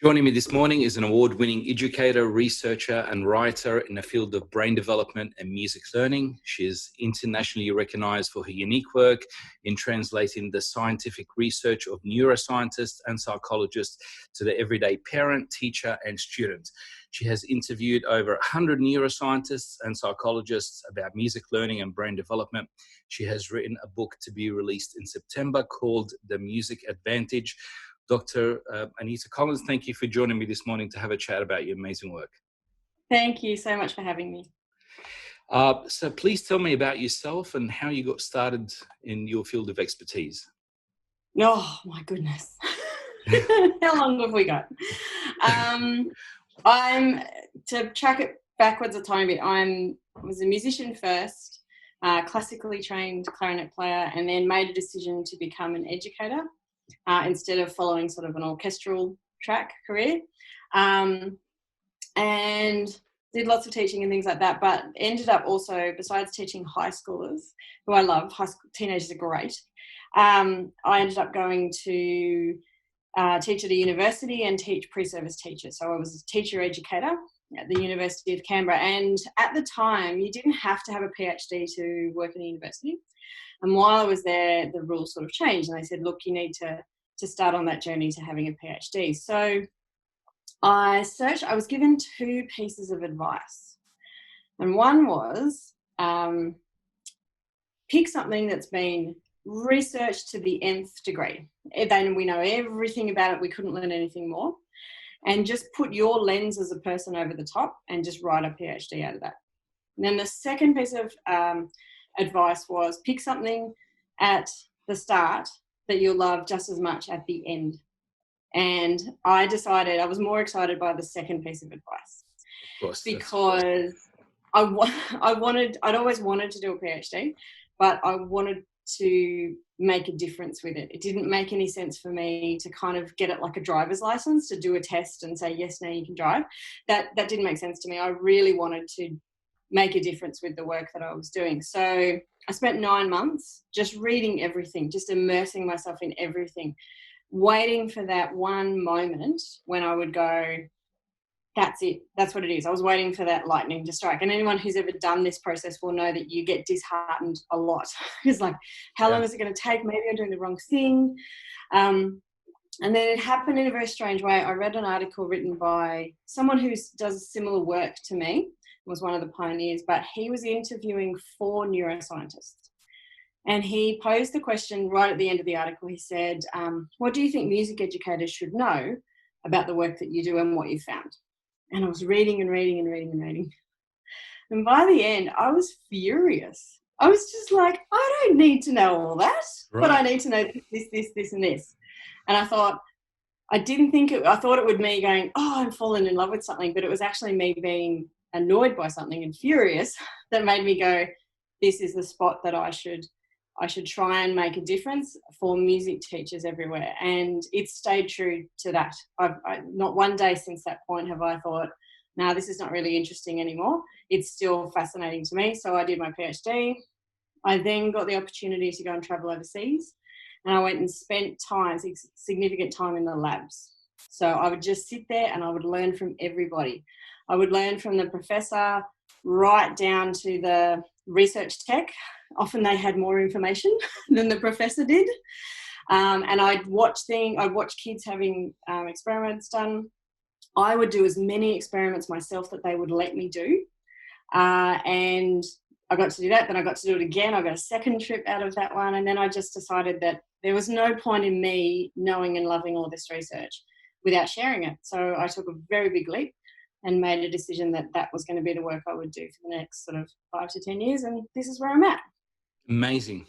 Joining me this morning is an award-winning educator, researcher, and writer in the field of brain development and music learning. She is internationally recognized for her unique work in translating the scientific research of neuroscientists and psychologists to the everyday parent, teacher, and student. She has interviewed over 100 neuroscientists and psychologists about music learning and brain development. She has written a book to be released in September called The Music Advantage. Dr. Anita Collins, thank you for joining me this morning to have a chat about your amazing work. Thank you so much for having me. So please tell me about yourself and how you got started in your field of expertise. Oh my goodness. How long have we got? To track it backwards a tiny bit, I was a musician first, classically trained clarinet player, and then made a decision to become an educator. Instead of following sort of an orchestral track career, and did lots of teaching and things like that, but ended up also, besides teaching high schoolers, who I love, teenagers are great, I ended up going to teach at a university and teach pre-service teachers. So I was a teacher educator at the University of Canberra, and at the time you didn't have to have a PhD to work in a university. And while I was there, the rules sort of changed, and they said, look, you need to start on that journey to having a PhD. So I was given two pieces of advice. And one was, pick something that's been researched to the nth degree. Then we know everything about it, we couldn't learn anything more. And just put your lens as a person over the top and just write a PhD out of that. And then the second piece of advice was, pick something at the start that you'll love just as much at the end. And I decided I was more excited by the second piece of advice. Of course, because I'd always wanted to do a PhD, but I wanted to make a difference with it. It didn't make any sense for me to kind of get it like a driver's license, to do a test and say, yes, now you can drive. That didn't make sense to me. I really wanted to make a difference with the work that I was doing. So I spent 9 months just reading everything, just immersing myself in everything, waiting for that one moment when I would go, that's it, that's what it is. I was waiting for that lightning to strike. And anyone who's ever done this process will know that you get disheartened a lot. It's like, how long is it going to take? Maybe I'm doing the wrong thing. And then it happened in a very strange way. I read an article written by someone who does similar work to me, was one of the pioneers, but he was interviewing 4 neuroscientists. And he posed the question right at the end of the article. He said, what do you think music educators should know about the work that you do and what you found? And I was reading and reading and reading and reading. And by the end, I was furious. I was just like, I don't need to know all that, but I need to know this, and this. And I thought, I thought it would me going, oh, I'm falling in love with something, but it was actually me being annoyed by something and furious that made me go, this is the spot that I should try and make a difference for music teachers everywhere. And it's stayed true to that. Not one day since that point have I thought, no, this is not really interesting anymore. It's still fascinating to me. So I did my PhD. I then got the opportunity to go and travel overseas, and I went and spent significant time in the labs. So I would just sit there and I would learn from everybody. I would learn from the professor right down to the research tech. Often they had more information than the professor did. And I'd watch kids having experiments done. I would do as many experiments myself that they would let me do. And I got to do that. Then I got to do it again. I got a second trip out of that one. And then I just decided that there was no point in me knowing and loving all this research without sharing it. So I took a very big leap and made a decision that was going to be the work I would do for the next sort of 5 to 10 years. And this is where I'm at. Amazing.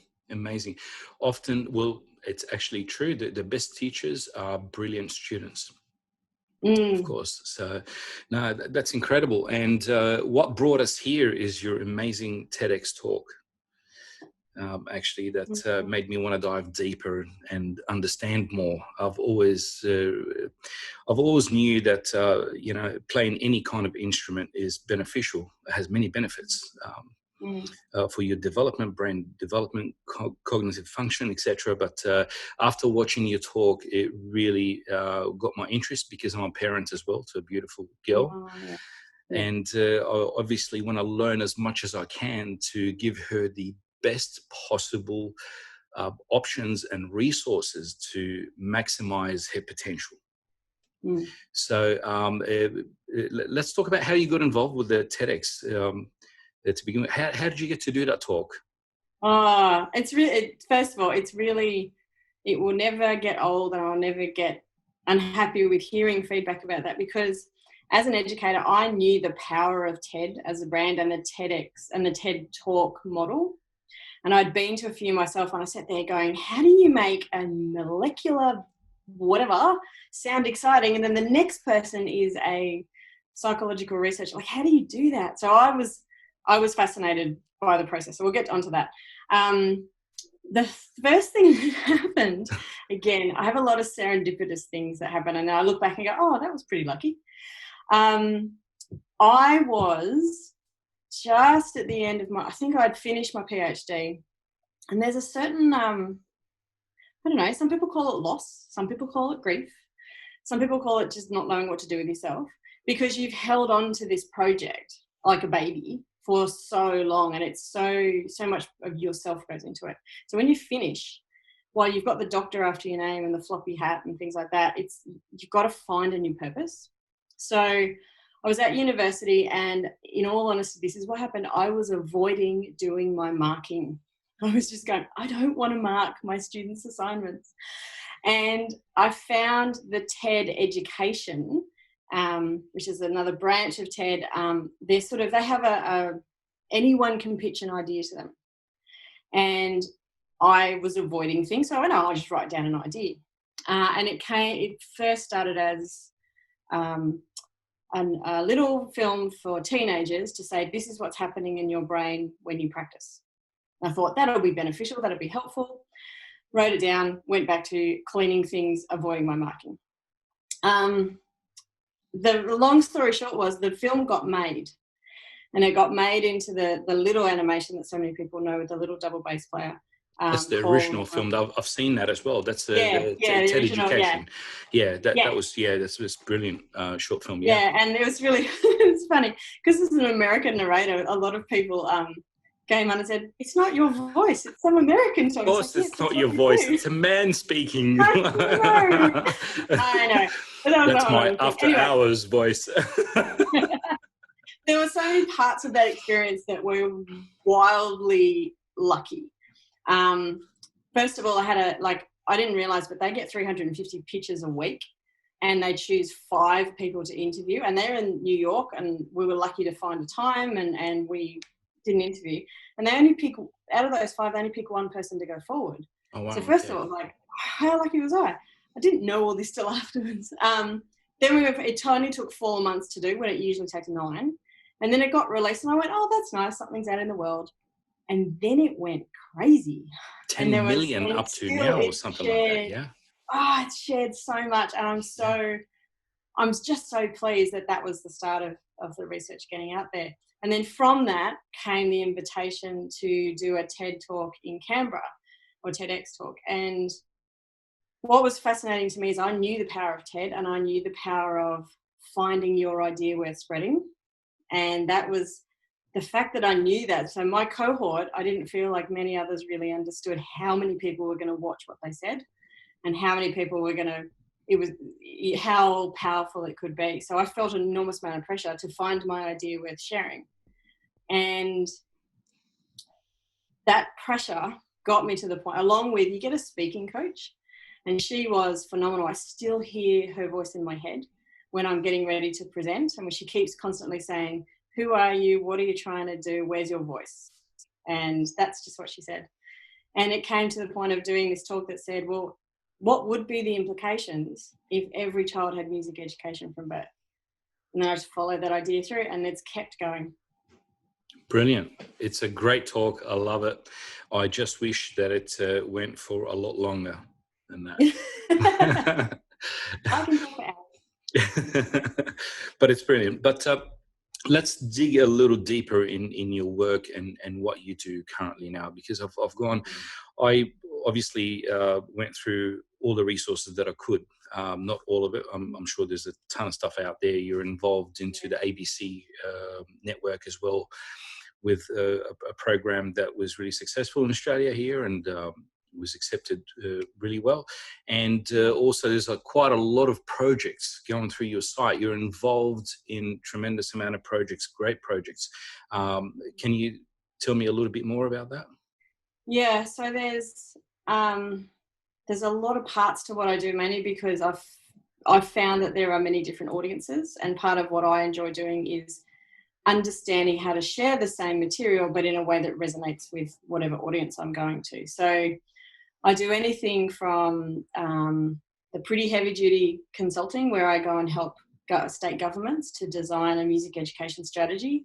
Often, well, it's actually true that the best teachers are brilliant students. Of course. So, no, that's incredible. And what brought us here is your amazing TEDx talk. That made me want to dive deeper and understand more. I've always knew that playing any kind of instrument is beneficial. It has many benefits. for your development, brain development, cognitive function, etc. But after watching your talk, it really got my interest because I'm a parent as well to a beautiful girl. Oh, yeah. And I obviously want to learn as much as I can to give her the best possible options and resources to maximize her potential. So let's talk about how you got involved with the TEDx to begin with. How did you get to do that talk? It's really, first of all, it's really, it will never get old, and I'll never get unhappy with hearing feedback about that, because as an educator, I knew the power of TED as a brand and the TEDx and the TED Talk model. And I'd been to a few myself, and I sat there going, how do you make a molecular whatever sound exciting? And then the next person is a psychological researcher. Like, how do you do that? So I was fascinated by the process. So we'll get onto that. The first thing that happened, again, I have a lot of serendipitous things that happen, and I look back and go, oh, that was pretty lucky. I was just at the end of I think I'd finished my PhD, and there's a certain, I don't know, some people call it loss, some people call it grief, some people call it just not knowing what to do with yourself, because you've held on to this project like a baby for so long, and it's so much of yourself goes into it. So when you finish, while you've got the doctor after your name and the floppy hat and things like that, you've got to find a new purpose. So I was at university, and in all honesty, this is what happened. I was avoiding doing my marking. I was just going, I don't want to mark my students' assignments. And I found the TED education, which is another branch of TED. They have anyone can pitch an idea to them. And I was avoiding things. So I went, I'll just write down an idea. And it first started as a little film for teenagers to say, this is what's happening in your brain when you practice. I thought that'll be beneficial, that'll be helpful. Wrote it down, went back to cleaning things, avoiding my marking. The long story short was the film got made, and it got made into the little animation that so many people know with the little double bass player. That's the original film. I've seen that as well. That's the TED education. That was brilliant short film. Yeah, and it was really it's funny because as an American narrator, a lot of people came on and said, "It's not your voice; it's some American talking." Of course, it's not your voice; it's a man speaking. I know. That's my after-hours voice. There were so many parts of that experience that were wildly lucky. First of all, I didn't realize, but they get 350 pitches a week, and they choose 5 people to interview, and they're in New York, and we were lucky to find a time, and we did an interview, and they only pick, out of those 5, they only pick one person to go forward. Oh, wow, so first of all, like, how lucky was I? I didn't know all this till afterwards. Then it only took 4 months to do, when it usually takes 9. And then it got released, and I went, oh, that's nice, something's out in the world. And then it went crazy. 10 million up to now or something like that, yeah? Oh, it's shared so much. And I'm just so pleased that was the start of the research getting out there. And then from that came the invitation to do a TED talk in Canberra, or TEDx talk. And what was fascinating to me is I knew the power of TED, and I knew the power of finding your idea worth spreading. And that was the fact that I knew that. So my cohort, I didn't feel like many others really understood how many people were going to watch what they said, and how many people were going to, how powerful it could be. So I felt an enormous amount of pressure to find my idea worth sharing. And that pressure got me to the point, along with, you get a speaking coach, and she was phenomenal. I still hear her voice in my head when I'm getting ready to present, and when she keeps constantly saying, who are you? What are you trying to do? Where's your voice? And that's just what she said. And it came to the point of doing this talk that said, well, what would be the implications if every child had music education from birth? And then I just followed that idea through, and it's kept going. Brilliant. It's a great talk. I love it. I just wish that it went for a lot longer than that. I can talk for hours. But it's brilliant. But let's dig a little deeper in your work and what you do currently now, because I obviously went through all the resources that I could, not all of it. I'm sure there's a ton of stuff out there. You're involved into the ABC network as well, with a program that was really successful in Australia here, and was accepted really well. And also there's quite a lot of projects going through your site. You're involved in tremendous amount of projects, great projects. Can you tell me a little bit more about that? Yeah, so there's a lot of parts to what I do, mainly because I've found that there are many different audiences, and part of what I enjoy doing is understanding how to share the same material but in a way that resonates with whatever audience I'm going to. So I do anything from the pretty heavy duty consulting, where I go and help state governments to design a music education strategy,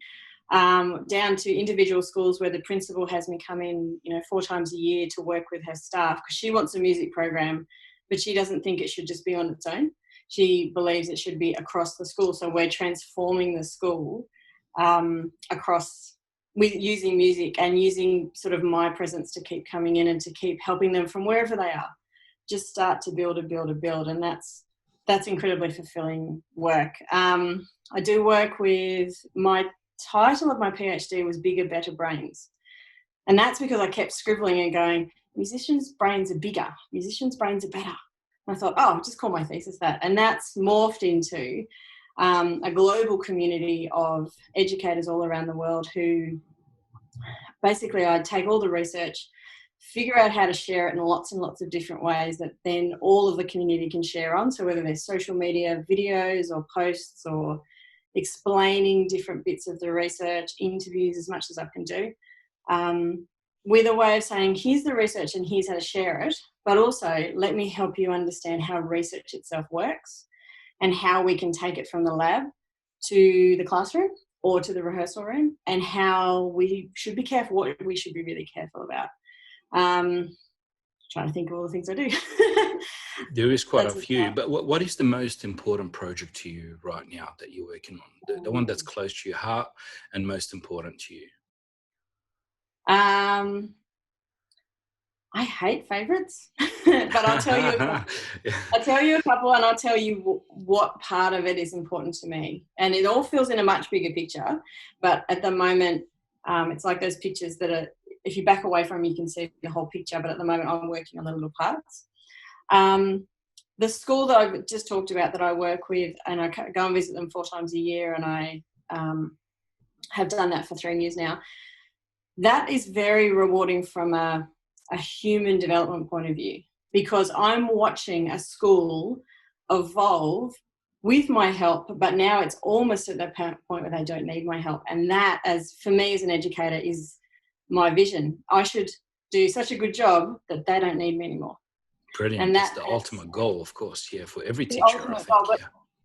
down to individual schools where the principal has me come in, 4 times a year to work with her staff, because she wants a music program, but she doesn't think it should just be on its own. She believes it should be across the school. So we're transforming the school across, with using music and using sort of my presence to keep coming in and to keep helping them from wherever they are, just start to build and build and build. And that's incredibly fulfilling work. I do work with, my title of my PhD was Bigger, Better Brains. And that's because I kept scribbling and going, musicians' brains are bigger, musicians' brains are better. And I thought, I'll just call my thesis that. And that's morphed into a global community of educators all around the world, who basically I'd take all the research, figure out how to share it in lots and lots of different ways that then all of the community can share on. So whether they're social media videos or posts or explaining different bits of the research, interviews, as much as I can do, with a way of saying, here's the research and here's how to share it, but also let me help you understand how research itself works and how we can take it from the lab to the classroom or to the rehearsal room, and how we should be careful, what we should be really careful about. Trying to think of all the things I do. There is quite a few, but what is the most important project to you right now that you're working on? The one that's close to your heart and most important to you? I hate favourites, but I'll tell you a couple. I'll tell you a couple, and I'll tell you what part of it is important to me. And it all feels in a much bigger picture, but at the moment, it's like those pictures that are, if you back away from, you can see the whole picture, but at the moment I'm working on the little parts. The school that I've just talked about that I work with, and I go and visit them 4 times a year, and I have done that for 3 years now. That is very rewarding from a human development point of view, because I'm watching a school evolve with my help, but now it's almost at the point where they don't need my help. And that, as for me as an educator, is my vision. I should do such a good job that they don't need me anymore. Brilliant. And that's the ultimate goal, of course, for every teacher, I think. Goal,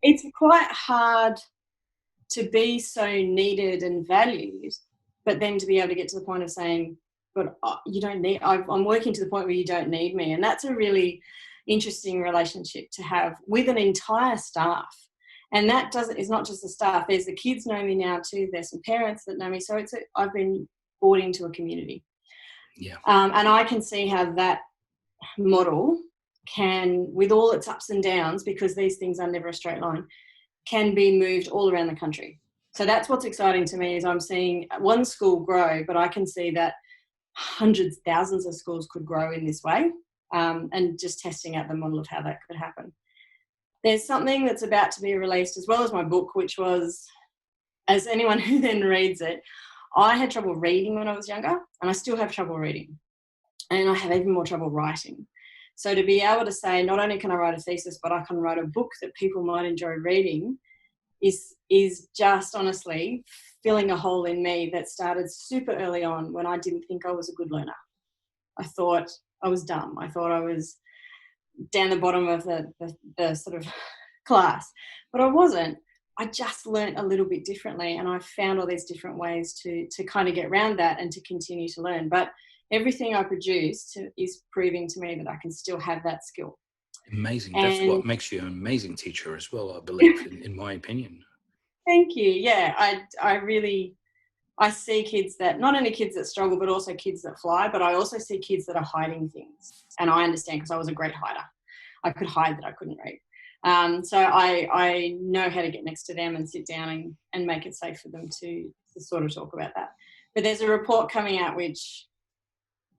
it's quite hard to be so needed and valued, but then to be able to get to the point of saying, but you don't need, I'm working to the point where you don't need me. And that's a really interesting relationship to have with an entire staff. And that is not just the staff. There's the kids know me now too. There's some parents that know me. So I've been brought into a community. Yeah. And I can see how that model can, with all its ups and downs, because these things are never a straight line, can be moved all around the country. So that's what's exciting to me, is I'm seeing one school grow, but I can see that hundreds, thousands of schools could grow in this way, and just testing out the model of how that could happen. There's something that's about to be released, as well as my book, which was, as anyone who then reads it, I had trouble reading when I was younger, and I still have trouble reading, and I have even more trouble writing. So to be able to say, not only can I write a thesis, but I can write a book that people might enjoy reading, is just honestly filling a hole in me that started super early on, when I didn't think I was a good learner. I thought I was dumb. I thought I was down the bottom of the sort of class, but I wasn't. I just learnt a little bit differently, and I found all these different ways to kind of get around that and to continue to learn. But everything I produce is proving to me that I can still have that skill. Amazing. That's what makes you an amazing teacher as well, I believe, in my opinion. Thank you. Yeah, I see kids that, not only kids that struggle, but also kids that fly, but I also see kids that are hiding things. And I understand, because I was a great hider. I could hide that I couldn't read. So I know how to get next to them and sit down and make it safe for them to sort of talk about that. But there's a report coming out which,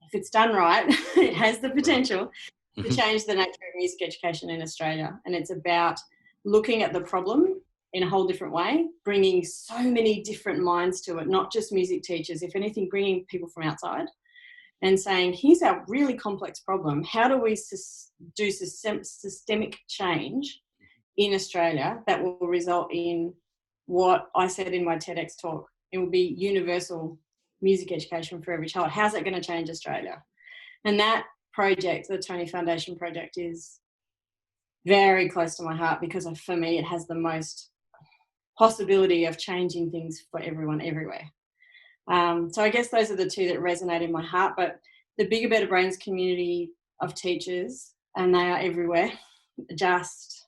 if it's done right, it has the potential to change the nature of music education in Australia. And it's about looking at the problem in a whole different way, bringing so many different minds to it, not just music teachers, if anything, bringing people from outside and saying, here's our really complex problem. How do we do systemic change in Australia that will result in what I said in my TEDx talk? It will be universal music education for every child. How's that going to change Australia? And that project, the Tony Foundation project, is very close to my heart, because for me it has the most possibility of changing things for everyone everywhere. So I guess those are the two that resonate in my heart. But the Bigger Better Brains community of teachers, and they are everywhere, just,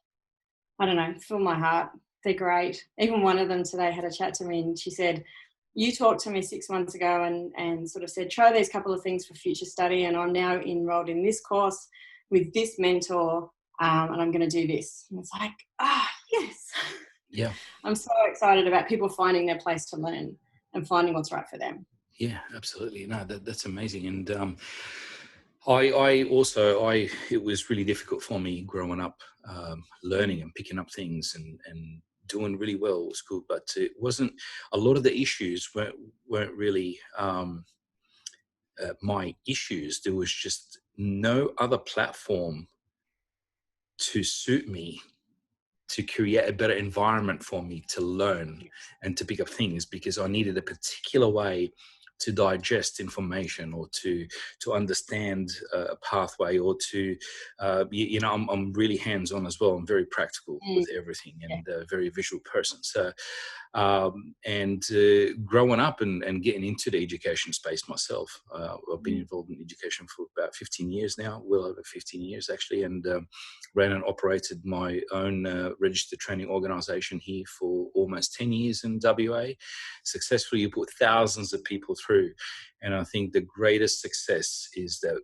I don't know, fill my heart. They're great. Even one of them today had a chat to me, and she said, you talked to me 6 months ago and sort of said, try these couple of things for future study, and I'm now enrolled in this course with this mentor, and I'm going to do this. And it's like, yes. Yeah. I'm so excited about people finding their place to learn and finding what's right for them. Yeah, absolutely. No, that's amazing. And it was really difficult for me growing up, learning and picking up things and doing really well at school, but it wasn't, a lot of the issues weren't really my issues. There was just no other platform to suit me, to create a better environment for me to learn and to pick up things, because I needed a particular way to digest information, or to understand a pathway, or to I'm really hands-on as well. I'm very practical with everything, and a very visual person. So growing up and getting into the education space myself, I've been involved in education for about 15 years now, well over 15 years actually, and ran and operated my own registered training organization here for almost 10 years in WA. Successfully put thousands of people through. And I think the greatest success is that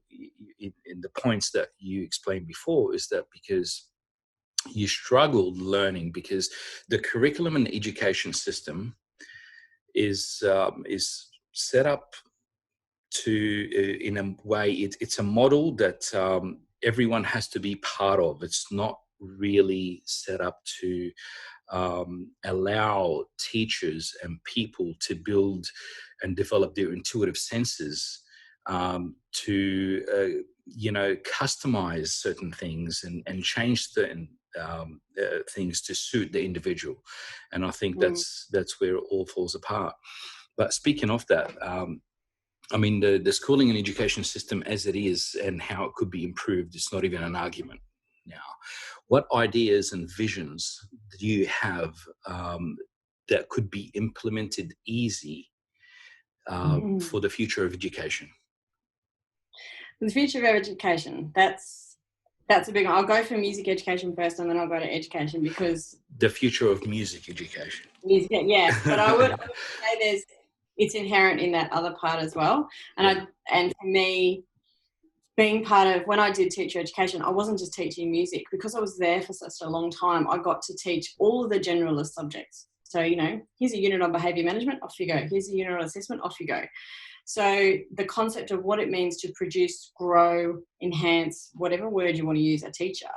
in the points that you explained before, is that because you struggled learning, because the curriculum and education system is set up to in a way, it's a model that everyone has to be part of. It's not really set up to allow teachers and people to build and develop their intuitive senses, to customize certain things and change certain things to suit the individual. And I think that's where it all falls apart. But speaking of that, I mean, the schooling and education system as it is and how it could be improved, it's not even an argument now. What ideas and visions do you have that could be implemented easy for the future of education? The future of education, that's a big one. I'll go for music education first, and then I'll go to education, because the future of music education. Music, yeah, but I would say it's inherent in that other part as well. And for me, being part of, when I did teacher education, I wasn't just teaching music, because I was there for such a long time. I got to teach all of the generalist subjects. So, here's a unit on behaviour management, off you go. Here's a unit on assessment, off you go. So the concept of what it means to produce, grow, enhance, whatever word you want to use, a teacher,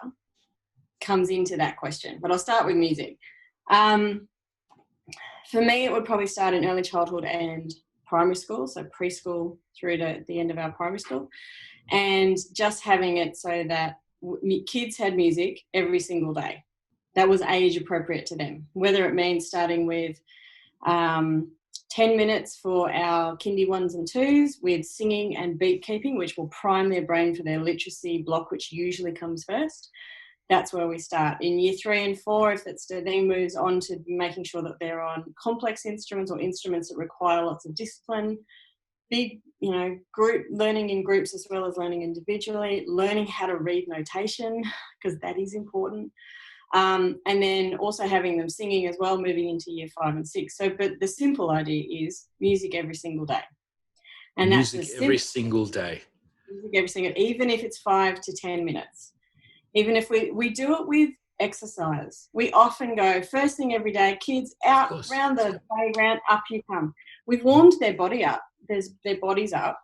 comes into that question. But I'll start with music. For me, it would probably start in early childhood and primary school, so preschool through to the end of our primary school, and just having it so that kids had music every single day. That was age appropriate to them, whether it means starting with 10 minutes for our kindy 1s and 2s with singing and beat keeping, which will prime their brain for their literacy block, which usually comes first. That's where we start. In year 3 and 4, if it's then moves on to making sure that they're on complex instruments or instruments that require lots of discipline, big, group learning in groups as well as learning individually, learning how to read notation, because that is important. And then also having them singing as well, moving into year 5 and 6. So, but the simple idea is music every single day. And music every single day. Music every single, even if it's 5 to 10 minutes. Even if we do it with exercise. We often go first thing every day, kids out round the playground, up you come. We've warmed their bodies up.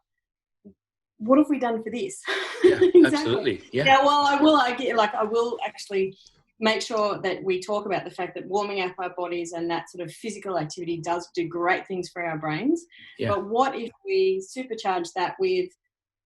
What have we done for this? Yeah, exactly. Absolutely. Yeah. Well, I will actually make sure that we talk about the fact that warming up our bodies and that sort of physical activity does do great things for our brains. Yeah. But what if we supercharge that with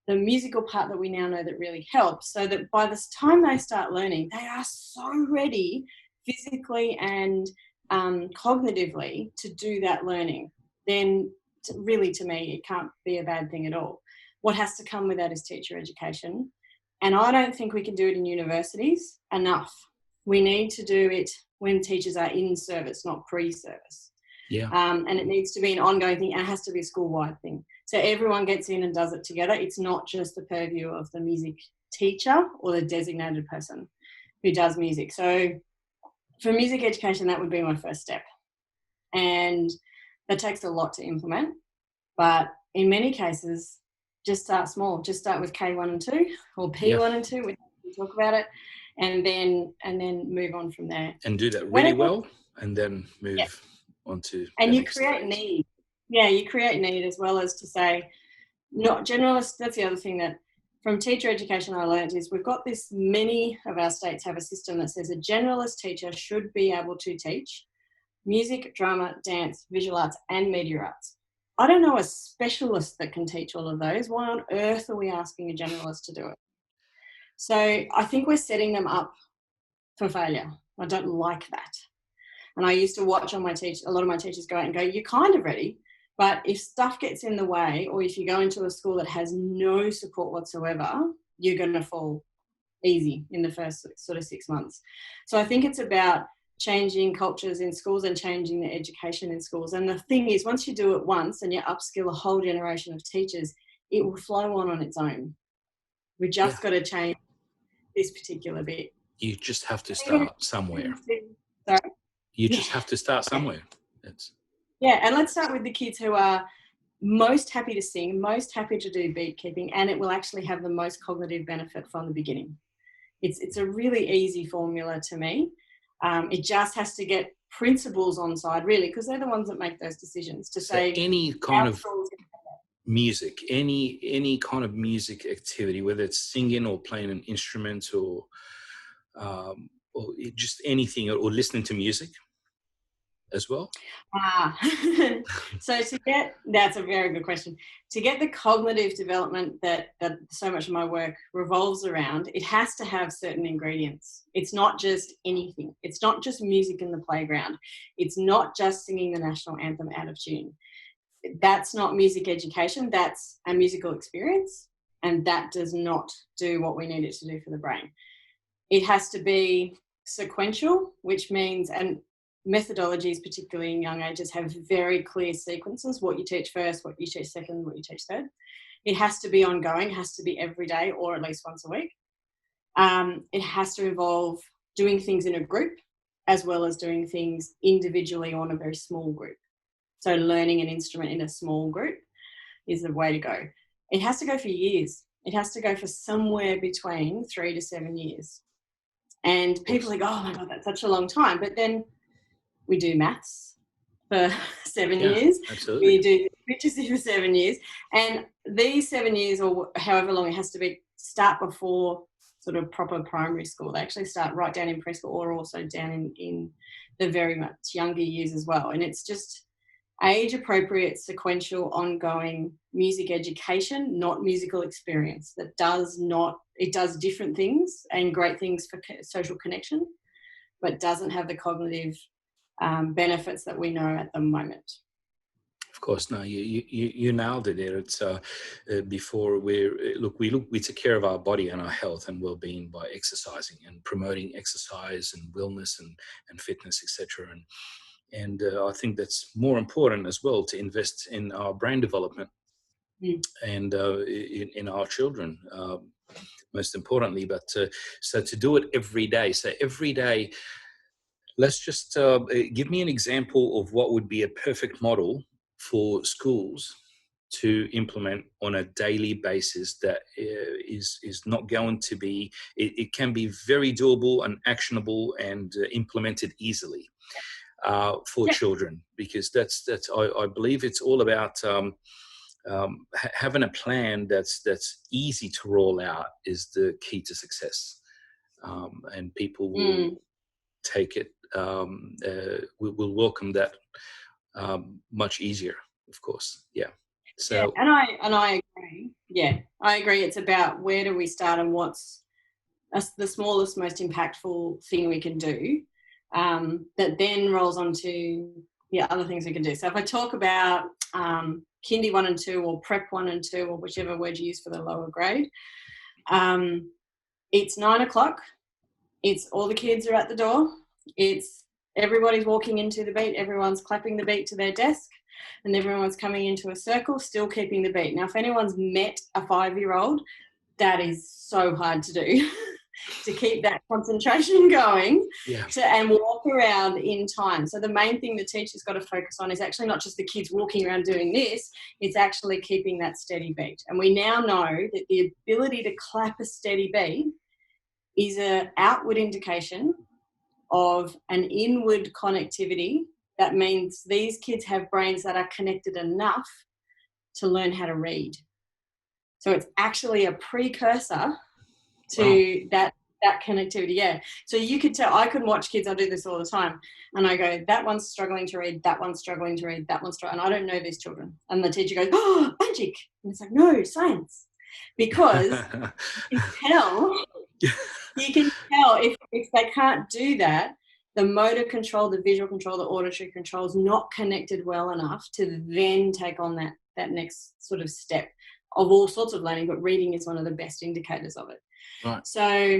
the musical part that we now know that really helps, so that by the time they start learning, they are so ready physically and cognitively to do that learning. Then really, to me, it can't be a bad thing at all. What has to come with that is teacher education. And I don't think we can do it in universities enough. We need to do it when teachers are in service, not pre-service. Yeah. And it needs to be an ongoing thing, and it has to be a school-wide thing. So everyone gets in and does it together. It's not just the purview of the music teacher or the designated person who does music. So for music education, that would be my first step. And that takes a lot to implement. But in many cases, just start small. Just start with K1 and 2 or P1 and 2. We talk about it, and then move on from there. And do that really well, and then move on to. And you create need. Yeah, you create need as well as to say, not generalists. That's the other thing that from teacher education I learned is we've got this. Many of our states have a system that says a generalist teacher should be able to teach music, drama, dance, visual arts, and media arts. I don't know a specialist that can teach all of those. Why on earth are we asking a generalist to do it? So I think we're setting them up for failure. I don't like that. And I used to watch on a lot of my teachers go out and go, you're kind of ready, but if stuff gets in the way, or if you go into a school that has no support whatsoever, you're going to fall easy in the first sort of 6 months. So I think it's about changing cultures in schools and changing the education in schools. And the thing is, once you do it once and you upskill a whole generation of teachers, it will flow on its own. We just got to change this particular bit. You just have to start somewhere. Sorry? You just have to start somewhere. And let's start with the kids who are most happy to sing, most happy to do beat keeping, and it will actually have the most cognitive benefit from the beginning. It's a really easy formula to me. It just has to get principals on side, really, because they're the ones that make those decisions to say any kind of music, any kind of music activity, whether it's singing or playing an instrument or just anything, or listening to music as well? So that's a very good question. To get the cognitive development that so much of my work revolves around, it has to have certain ingredients. It's not just anything. It's not just music in the playground. It's not just singing the national anthem out of tune. That's not music education. That's a musical experience, and that does not do what we need it to do for the brain. It has to be sequential, which means, and methodologies, particularly in young ages, have very clear sequences: what you teach first, what you teach second, what you teach third. It has to be ongoing, it has to be every day or at least once a week. It has to involve doing things in a group as well as doing things individually or in a very small group. So learning an instrument in a small group is the way to go. It has to go for years. It has to go for somewhere between 3 to 7 years. And people are like, oh my God, that's such a long time. But then we do maths for 7 years. Absolutely. We do literacy for 7 years. And these 7 years, or however long it has to be, start before sort of proper primary school. They actually start right down in preschool, or also down in the very much younger years as well. And it's just age-appropriate, sequential, ongoing music education, not musical experience. It does different things and great things for social connection, but doesn't have the cognitive benefits that we know at the moment. Of course, no, you nailed it there. It's before we take care of our body and our health and well-being by exercising and promoting exercise and wellness and fitness, etc. And I think that's more important as well, to invest in our brain development and in our children. most importantly, but so to do it every day. So every day, let's just give me an example of what would be a perfect model for schools to implement on a daily basis that is not going to be, it can be very doable and actionable and implemented easily for children, because that's I believe it's all about having a plan that's easy to roll out is the key to success, and people will take it, will welcome that much easier, of course. Yeah. So and I agree. Yeah, I agree. It's about where do we start and what's the smallest, most impactful thing we can do, that then rolls on to other things we can do. So if I talk about Kindy 1 and 2 or Prep 1 and 2 or whichever word you use for the lower grade, it's 9 o'clock. It's all the kids are at the door. It's everybody's walking into the beat. Everyone's clapping the beat to their desk. And everyone's coming into a circle, still keeping the beat. Now, if anyone's met a 5-year-old, that is so hard to do, to keep that concentration going and walk around in time. So the main thing the teacher's got to focus on is actually not just the kids walking around doing this, it's actually keeping that steady beat. And we now know that the ability to clap a steady beat is an outward indication of an inward connectivity. That means these kids have brains that are connected enough to learn how to read. So it's actually a precursor to that connectivity. Yeah. So you could tell, I can watch kids, I do this all the time, and I go, that one's struggling to read, that one's struggling to read, that one's struggling. And I don't know these children. And the teacher goes, oh, magic. And it's like, no, science. Because you can tell if they can't do that, the motor control, the visual control, the auditory control is not connected well enough to then take on that next sort of step of all sorts of learning, but reading is one of the best indicators of it. Right. So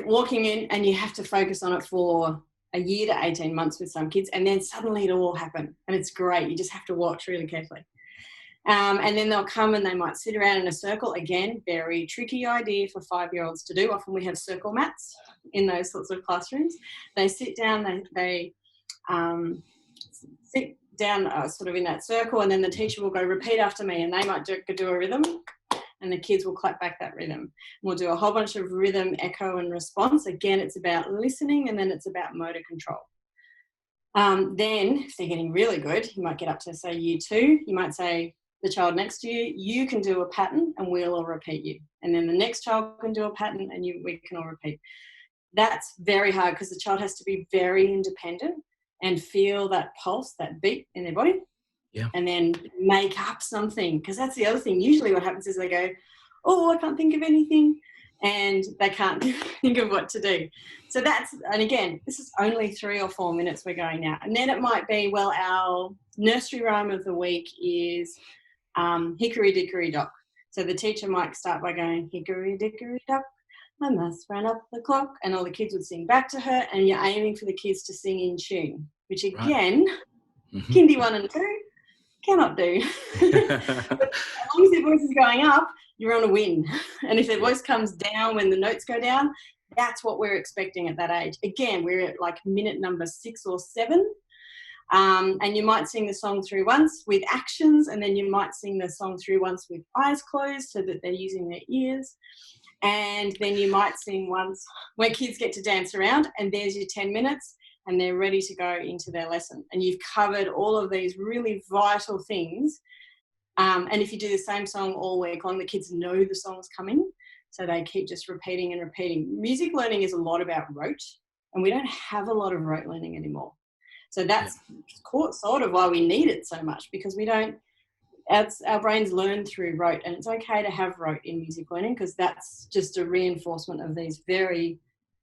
walking in, and you have to focus on it for a year to 18 months with some kids, and then suddenly it'll all happen. And it's great. You just have to watch really carefully. And then they'll come and they might sit around in a circle. Again, very tricky idea for 5-year-olds to do. Often we have circle mats in those sorts of classrooms. They sit down, they sit down sort of in that circle, and then the teacher will go, repeat after me, and they might do a rhythm, and the kids will clap back that rhythm. We'll do a whole bunch of rhythm, echo, and response. Again, it's about listening, and then it's about motor control. Then, if they're getting really good, you might get up to, say, year 2. You might say, the child next to you, you can do a pattern and we'll all repeat you. And then the next child can do a pattern and we can all repeat. That's very hard because the child has to be very independent and feel that pulse, that beat in their body. Yeah. And then make up something. Because that's the other thing. Usually what happens is they go, oh, I can't think of anything. And they can't think of what to do. So and again, this is only 3 or 4 minutes we're going now. And then it might be, well, our nursery rhyme of the week is hickory dickory dock. So the teacher might start by going, hickory dickory dock, I must run up the clock. And all the kids would sing back to her, and you're aiming for the kids to sing in tune, which again, Kindy 1 and 2 cannot do. But as long as their voice is going up, you're on a win. And if their voice comes down when the notes go down, that's what we're expecting at that age. Again, we're at like minute number 6 or 7. And you might sing the song through once with actions, and then you might sing the song through once with eyes closed so that they're using their ears. And then you might sing once where kids get to dance around, and there's your 10 minutes and they're ready to go into their lesson. And you've covered all of these really vital things. And if you do the same song all week long, the kids know the song's coming, so they keep just repeating and repeating. Music learning is a lot about rote, and we don't have a lot of rote learning anymore. So that's sort of why we need it so much, because our brains learn through rote, and it's okay to have rote in music learning because that's just a reinforcement of these very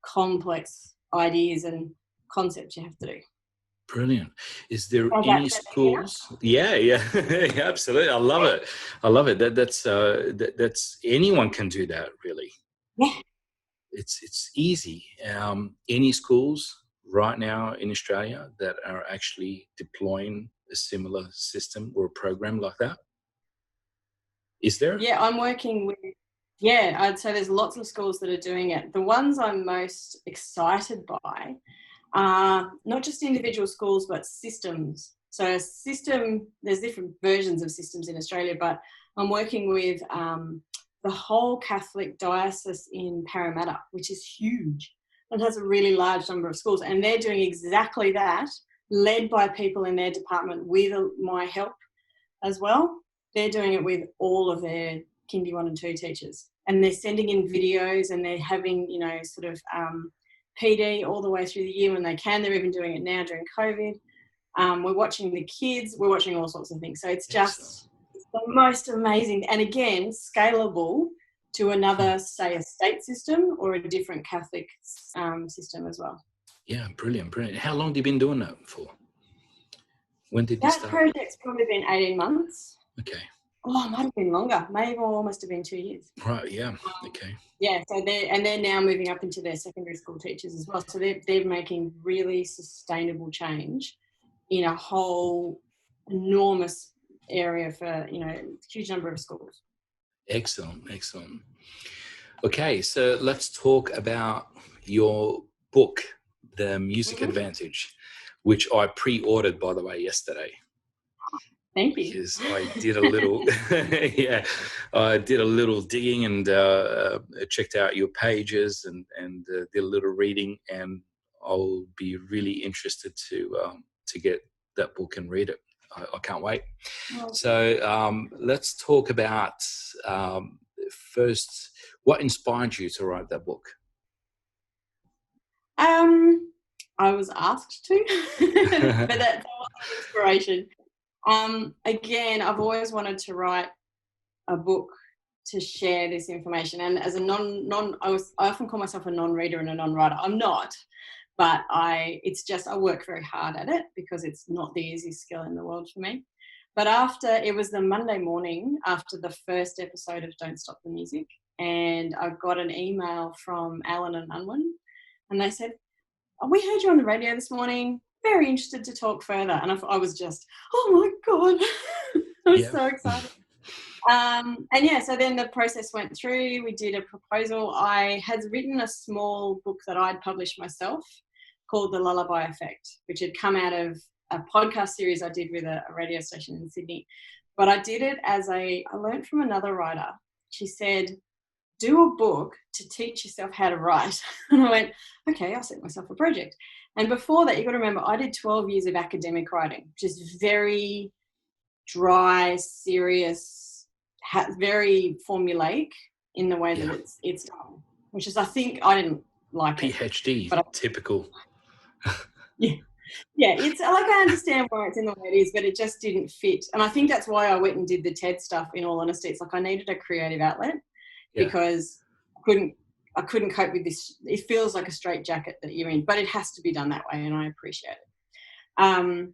complex ideas and concepts you have to do. Brilliant. Is there any schools? Yeah, absolutely. I love it. That's anyone can do that, really. Yeah. It's easy. Any schools right now in Australia that are actually deploying a similar system or a program like that? Is there? Yeah, I'm working with Yeah, I'd say there's lots of schools that are doing it. The ones I'm most excited by are not just individual schools, but systems. So a system, there's different versions of systems in Australia, but I'm working with the whole Catholic diocese in Parramatta, which is huge and has a really large number of schools. And they're doing exactly that, led by people in their department with my help as well. They're doing it with all of their Kindy 1 and 2 teachers. And they're sending in videos and they're having, you know, sort of PD all the way through the year when they can. They're even doing it now during COVID. We're watching the kids. We're watching all sorts of things. So it's just the most amazing. And again, scalable to another, say, a state system or a different Catholic system as well. Yeah, brilliant, brilliant. How long have you been doing that for? When did you start? That project's probably been 18 months. Okay. Oh, it might have been longer. Maybe almost have been 2 years. Right, yeah, okay. Yeah, so they're now moving up into their secondary school teachers as well. So they're making really sustainable change in a whole enormous area for, you know, a huge number of schools. Excellent, excellent. Okay, so let's talk about your book, The Music Advantage, which I pre-ordered, by the way, yesterday. Thank you. Because I did a little, I did a little digging and checked out your pages and did a little reading, and I'll be really interested to get that book and read it. I can't wait. So let's talk about first, what inspired you to write that book? I was asked to, but that's inspiration. Again, I've always wanted to write a book to share this information. And as a I often call myself a non-reader and a non-writer. I'm not, but I work very hard at it because it's not the easiest skill in the world for me. But it was the Monday morning after the first episode of Don't Stop the Music, and I got an email from Alan and Unwin, and they said, "We heard you on the radio this morning. Very interested to talk further." And I was just, oh my God, I was so excited. So then the process went through. We did a proposal. I had written a small book that I'd published myself called The Lullaby Effect, which had come out of a podcast series I did with a radio station in Sydney. But I did it I learned from another writer. She said, do a book to teach yourself how to write. And I went, okay, I'll set myself a project. And before that, you've got to remember, I did 12 years of academic writing, which is very dry, serious, very formulaic in the way that it's done, which is, I think, I didn't like PhD, but typical. Yeah, it's like, I understand why it's in the way it is, but it just didn't fit. And I think that's why I went and did the TED stuff, in all honesty. It's like I needed a creative outlet because I couldn't cope with this. It feels like a straitjacket that you're in, but it has to be done that way, and I appreciate it.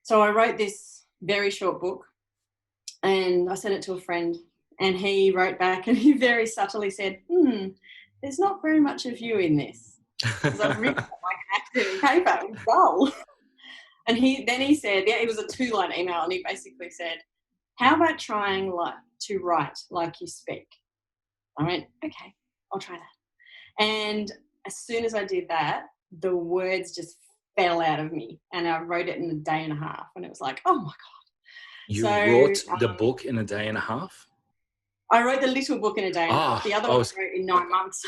So I wrote this very short book, and I sent it to a friend, and he wrote back, and he very subtly said, there's not very much of you in this. Because I've written like academic paper, it's dull. And he said, it was a 2-line email, and he basically said, how about trying to write like you speak? I went, okay, I'll try that. And as soon as I did that, the words just fell out of me, and I wrote it in a day and a half, and it was like, oh my God. You wrote the book in a day and a half? I wrote the little book in a day and a half. The other one I wrote in 9 months.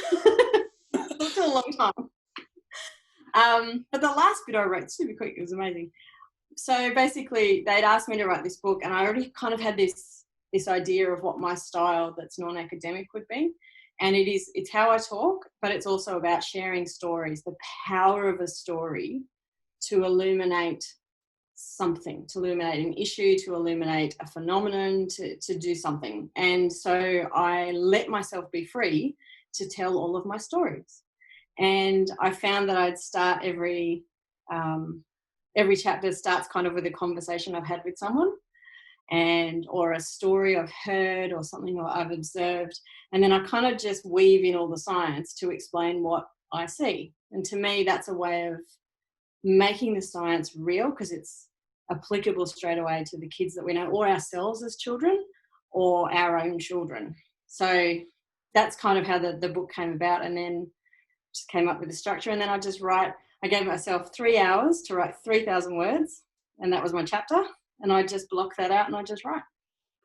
It's a long time. But the last bit I wrote super quick. It was amazing. So basically, they'd asked me to write this book, and I already kind of had this idea of what my style that's non-academic would be. And it's how I talk, but it's also about sharing stories, the power of a story to illuminate something, to illuminate an issue, to illuminate a phenomenon, to do something. And so I let myself be free to tell all of my stories. And I found that I'd start every chapter starts kind of with a conversation I've had with someone, or a story I've heard, or something I've observed. And then I kind of just weave in all the science to explain what I see. And to me, that's a way of making the science real, because it's applicable straight away to the kids that we know, or ourselves as children, or our own children. So that's kind of how the book came about, and then just came up with the structure. And then I gave myself 3 hours to write 3,000 words, and that was my chapter. And I just block that out and I just write.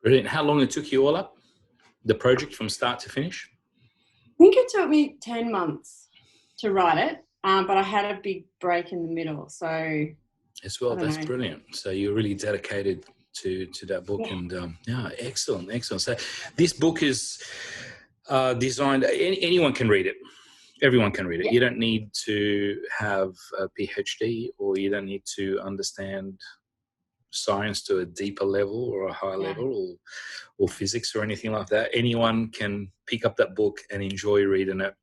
Brilliant. How long it took you all up, the project from start to finish? I think it took me 10 months to write it, but I had a big break in the middle. So as well, that's brilliant. So you're really dedicated to that book. Yeah. And excellent. So this book is designed, anyone can read it. Everyone can read it. Yeah. You don't need to have a PhD, or you don't need to understand science to a deeper level or a higher level, or physics or anything like that. Anyone can pick up that book and enjoy reading it.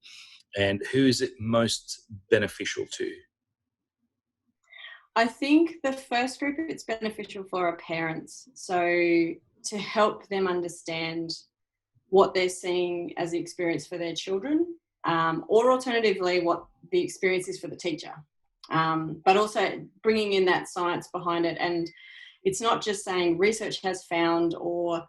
And who is it most beneficial to? I think the first group it's beneficial for are parents. So to help them understand what they're seeing as the experience for their children, or alternatively, what the experience is for the teacher. But also bringing in that science behind it. And it's not just saying research has found, or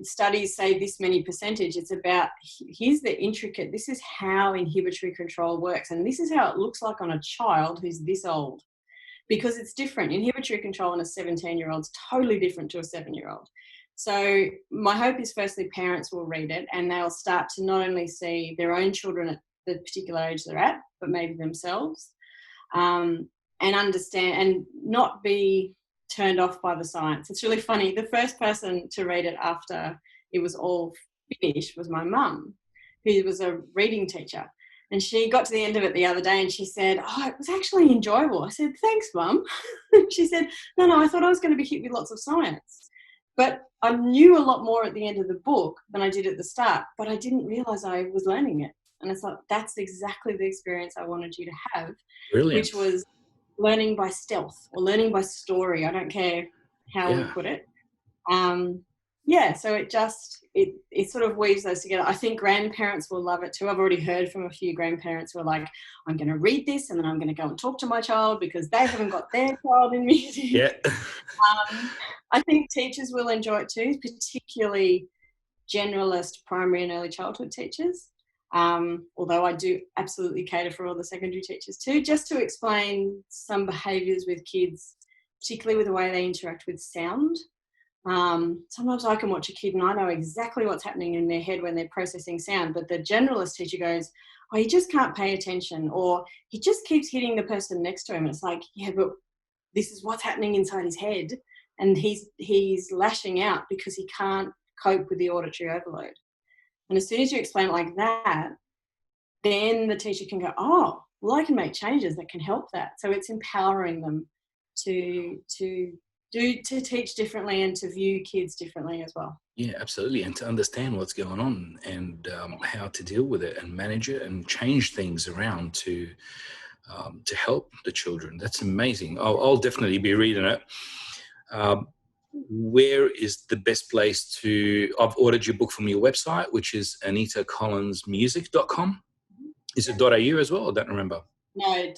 studies say this many percentage. It's about, here's the intricate, this is how inhibitory control works, and this is how it looks like on a child who's this old, because it's different. Inhibitory control in a 17-year-old is totally different to a 7-year-old. So my hope is, firstly, parents will read it and they'll start to not only see their own children at the particular age they're at, but maybe themselves, and understand and not be turned off by the science. It's really funny. The first person to read it after it was all finished was my mum, who was a reading teacher. And she got to the end of it the other day and she said, "Oh, it was actually enjoyable." I said, "Thanks, Mum." She said, No, I thought I was going to be hit with lots of science. But I knew a lot more at the end of the book than I did at the start, but I didn't realise I was learning it. And it's like, that's exactly the experience I wanted you to have. Brilliant. Which was learning by stealth or learning by story. I don't care how we put it. So it sort of weaves those together. I think grandparents will love it too. I've already heard from a few grandparents who are like, "I'm going to read this and then I'm going to go and talk to my child because they haven't got their child in music." Yeah. I think teachers will enjoy it too, particularly generalist primary and early childhood teachers. Although I do absolutely cater for all the secondary teachers too, just to explain some behaviours with kids, particularly with the way they interact with sound. Sometimes I can watch a kid and I know exactly what's happening in their head when they're processing sound, but the generalist teacher goes, "Oh, he just can't pay attention," or "He just keeps hitting the person next to him." And it's like, yeah, but this is what's happening inside his head, and he's lashing out because he can't cope with the auditory overload. And as soon as you explain it like that, then the teacher can go, "Oh, well, I can make changes that can help that." So it's empowering them to teach differently and to view kids differently as well. Yeah, absolutely. And to understand what's going on and how to deal with it and manage it and change things around to help the children. That's amazing. I'll definitely be reading it. Where is the best place to... I've ordered your book from your website, which is anitacollinsmusic.com. Is it .au as well? I don't remember. No,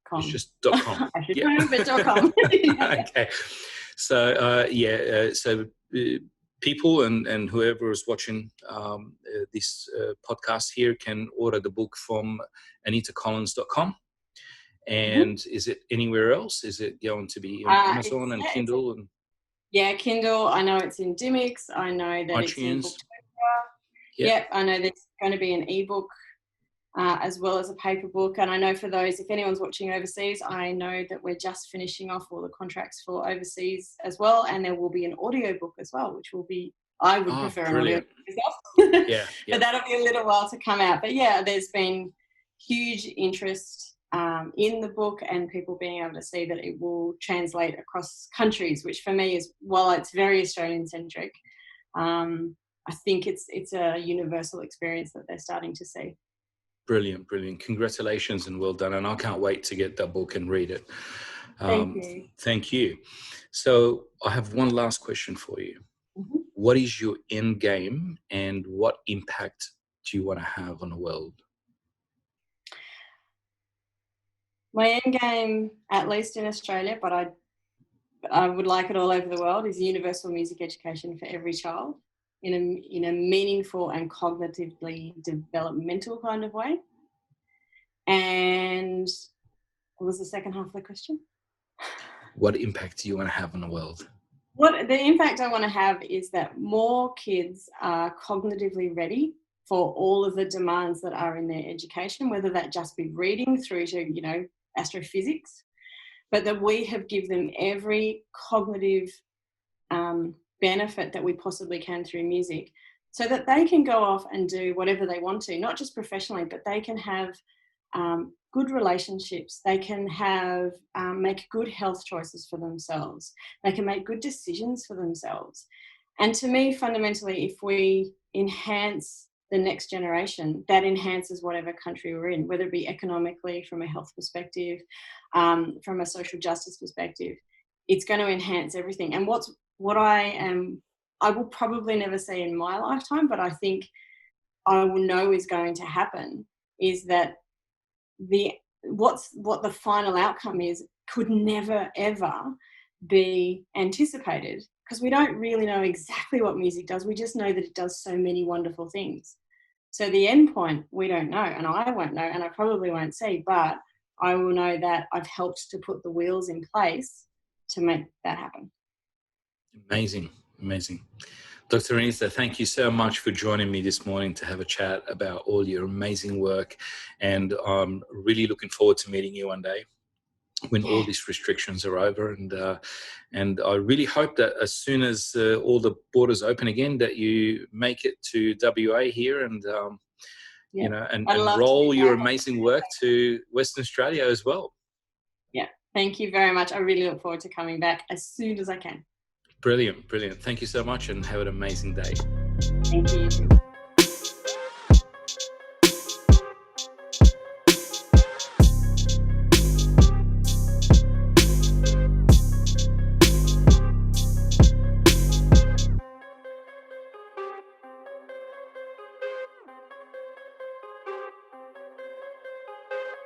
.com. It's just .com. I should know, but .com. Okay. So, people and whoever is watching this podcast here can order the book from anitacollins.com. And is it anywhere else? Is it going to be on Amazon and Kindle? Yeah, Kindle. I know it's in Dimmix. I know that it's in Booktopia. Yep, I know there's going to be an ebook as well as a paper book. And I know for those, if anyone's watching overseas, I know that we're just finishing off all the contracts for overseas as well. And there will be an audio book as well, which will be, I would prefer an audio book myself. But that'll be a little while to come out. But yeah, there's been huge interest in the book and people being able to see that it will translate across countries, which for me is, while it's very Australian centric, I think it's a universal experience that they're starting to see. Brilliant. Congratulations and well done. And I can't wait to get that book and read it. Thank you. So I have one last question for you. Mm-hmm. What is your end game and what impact do you want to have on the world? My end game, at least in Australia, but I would like it all over the world, is universal music education for every child. in a meaningful and cognitively developmental kind of way. And what was the second half of the question? What impact do you want to have on the world? What the impact I want to have is that more kids are cognitively ready for all of the demands that are in their education, whether that just be reading through to, astrophysics, but that we have given them every cognitive benefit that we possibly can through music, so that they can go off and do whatever they want to, not just professionally, but they can have good relationships. They can have make good health choices for themselves. They can make good decisions for themselves. And to me, fundamentally, if we enhance the next generation, that enhances whatever country we're in, whether it be economically, from a health perspective, from a social justice perspective. It's going to enhance everything. And what I will probably never see in my lifetime, but I think I will know is going to happen, is that what the final outcome is could never ever be anticipated, because we don't really know exactly what music does. We just know that it does so many wonderful things. So the end point, we don't know, and I won't know, and I probably won't see, but I will know that I've helped to put the wheels in place to make that happen. Amazing, amazing. Dr. Anita, thank you so much for joining me this morning to have a chat about all your amazing work. And I'm really looking forward to meeting you one day when all these restrictions are over. And I really hope that as soon as all the borders open again, that you make it to WA here and, and roll your amazing work to Western Australia as well. Yeah, thank you very much. I really look forward to coming back as soon as I can. Brilliant, brilliant. Thank you so much and have an amazing day. Thank you.